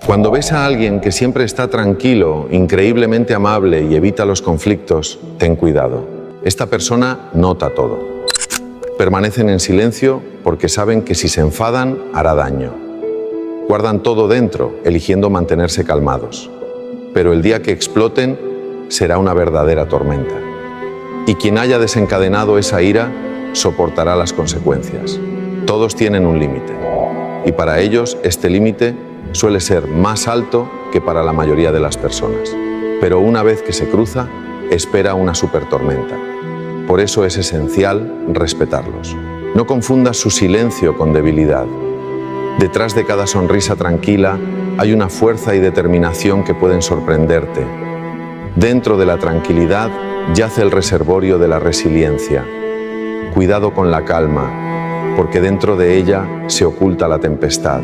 Cuando ves a alguien que siempre está tranquilo, increíblemente amable y evita los conflictos, ten cuidado. Esta persona nota todo. Permanecen en silencio porque saben que si se enfadan, hará daño. Guardan todo dentro, eligiendo mantenerse calmados. Pero el día que exploten, será una verdadera tormenta. Y quien haya desencadenado esa ira, soportará las consecuencias. Todos tienen un límite. Y para ellos, este límite suele ser más alto que para la mayoría de las personas. Pero una vez que se cruza, espera una supertormenta. Por eso es esencial respetarlos. No confundas su silencio con debilidad. Detrás de cada sonrisa tranquila hay una fuerza y determinación que pueden sorprenderte. Dentro de la tranquilidad yace el reservorio de la resiliencia. Cuidado con la calma, porque dentro de ella se oculta la tempestad.